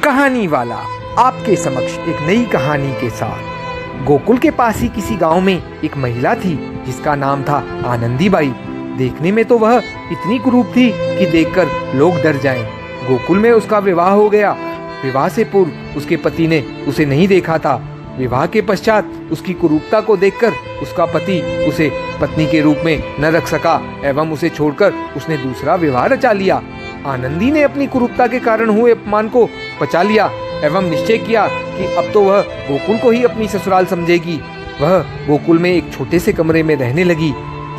कहानी वाला आपके समक्ष एक नई कहानी के साथ। गोकुल के पास ही किसी गांव में एक महिला थी जिसका नाम था आनंदी बाई। देखने में तो वह इतनी कुरूप थी कि देखकर लोग डर जाएं। गोकुल में उसका विवाह हो गया। विवाह से पूर्व उसके पति ने उसे नहीं देखा था। विवाह के पश्चात उसकी कुरूपता को देखकर उसका पति उसे पत्नी के रूप में न रख सका एवं उसे छोड़कर उसने दूसरा विवाह रचा लिया। आनंदी ने अपनी कुरूपता के कारण हुए अपमान को पचा लिया एवं निश्चय किया कि अब तो वह गोकुल को ही अपनी ससुराल समझेगी। वह गोकुल में एक छोटे से कमरे में रहने लगी।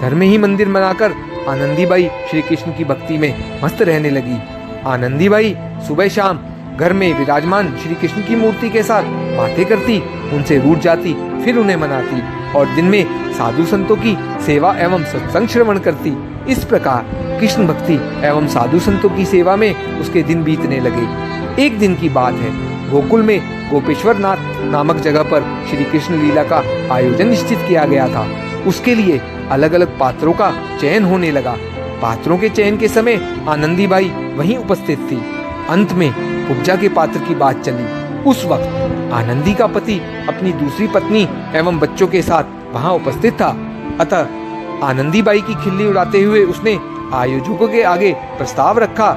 घर में ही मंदिर बनाकर आनंदी बाई श्री कृष्ण की भक्ति में मस्त रहने लगी। आनंदी बाई सुबह शाम घर में विराजमान श्री कृष्ण की मूर्ति के साथ बातें करती, उनसे रूठ जाती, फिर उन्हें मनाती और दिन में साधु संतों की सेवा एवं सत्संग श्रवण करती। इस प्रकार कृष्ण भक्ति एवं साधु संतों की सेवा में उसके दिन बीतने लगे। एक दिन की बात है, गोकुल में गोपेश्वर नाथ नामक जगह पर श्री कृष्ण लीला का आयोजन निश्चित किया गया था। उसके लिए अलग अलग पात्रों का चयन होने लगा। पात्रों के चयन के समय आनंदी बाई वहीं उपस्थित थी। अंत में कुब्जा के पात्र की बात चली। उस वक्त आनंदी का पति अपनी दूसरी पत्नी एवं बच्चों के साथ वहां उपस्थित था। अतः आनंदी बाई की खिल्ली उड़ाते हुए उसने आयोजकों के आगे प्रस्ताव रखा।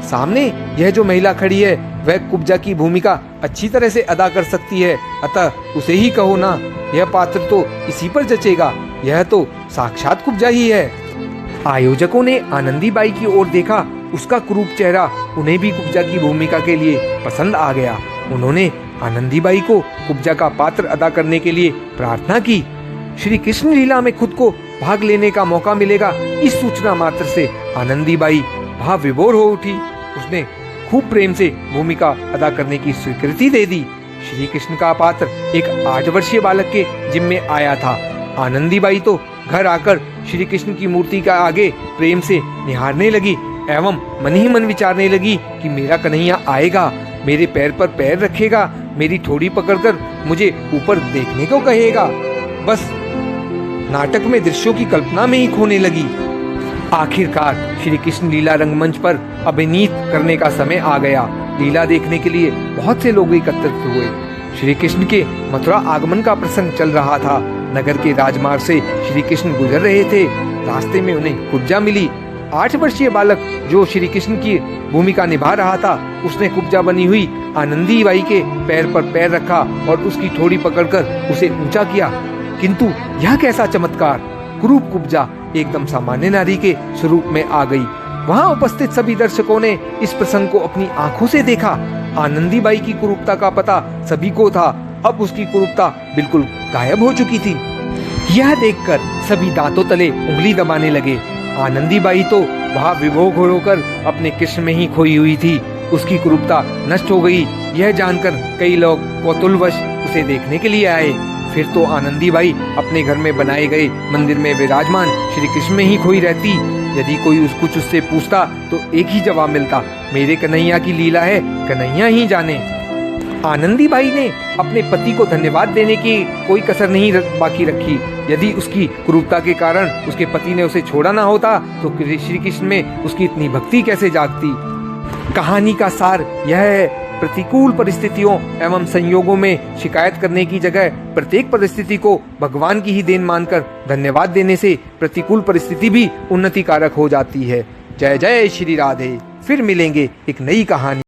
सामने यह जो महिला खड़ी है वह कुब्जा की भूमिका अच्छी तरह से अदा कर सकती है, अतः उसे ही कहो ना। यह पात्र तो इसी पर जचेगा, यह तो साक्षात कुब्जा ही है। आयोजकों ने आनंदी बाई की ओर देखा। उसका कुरूप चेहरा उन्हें भी कुब्जा की भूमिका के लिए पसंद आ गया। उन्होंने आनंदी बाई को कुब्जा का पात्र अदा करने के लिए प्रार्थना की। श्री कृष्ण लीला में खुद को भाग लेने का मौका मिलेगा, इस सूचना मात्र से आनंदी बाई भाव विभोर हो उठी। उसने खूब प्रेम से भूमिका अदा करने की स्वीकृति दे दी। श्री कृष्ण का पात्र एक 8 वर्षीय बालक के जिम्मे आया था। आनंदी बाई तो घर आकर श्री कृष्ण की मूर्ति का आगे प्रेम से निहारने लगी एवं मन ही मन विचारने लगी कि मेरा कन्हैया आएगा, मेरे पैर पर पैर रखेगा, मेरी ठोड़ी पकड़कर मुझे ऊपर देखने को कहेगा। बस नाटक में दृश्यों की कल्पना में ही खोने लगी। आखिरकार श्री कृष्ण लीला रंगमंच पर अभिनीत करने का समय आ गया। लीला देखने के लिए बहुत से लोग एकत्रित हुए। श्री कृष्ण के मथुरा आगमन का प्रसंग चल रहा था। नगर के राजमार्ग से श्री कृष्ण गुजर रहे थे। रास्ते में उन्हें कुब्जा मिली। 8 वर्षीय बालक जो श्री कृष्ण की भूमिका निभा रहा था, उसने कुब्जा बनी हुई आनंदी बाई के पैर पर पैर रखा और उसकी ठोड़ी पकड़कर उसे ऊंचा किया। किंतु यह कैसा चमत्कार! कुरूप कुब्जा एकदम सामान्य नारी के स्वरूप में आ गई। वहां उपस्थित सभी दर्शकों ने इस प्रसंग को अपनी आंखों से देखा। आनंदी बाई की कुरूपता का पता सभी को था। अब उसकी कुरूपता बिल्कुल गायब हो चुकी थी। यह देखकर सभी दांतों तले उंगली दबाने लगे। आनंदी बाई तो वहां विभोर होकर अपने कृष्ण में ही खोई हुई थी। उसकी कुरूपता नष्ट हो गई, यह जानकर कई लोग कौतूहलवश उसे देखने के लिए आए। फिर तो आनंदी बाई अपने घर में बनाए गए मंदिर में विराजमान श्री कृष्ण में ही खोई रहती। यदि कोई कुछ उससे पूछता तो एक ही जवाब मिलता, मेरे कन्हैया की लीला है, कन्हैया ही जाने। आनंदी बाई ने अपने पति को धन्यवाद देने की कोई कसर नहीं बाकी रखी। यदि उसकी क्रूरता के कारण उसके पति ने उसे छोड़ा ना होता तो श्री कृष्ण में उसकी इतनी भक्ति कैसे जागती। कहानी का सार यह है, प्रतिकूल परिस्थितियों एवं संयोगों में शिकायत करने की जगह प्रत्येक परिस्थिति को भगवान की ही देन मानकर धन्यवाद देने से प्रतिकूल परिस्थिति भी उन्नति कारक हो जाती है। जय जय श्री राधे। फिर मिलेंगे एक नई कहानी।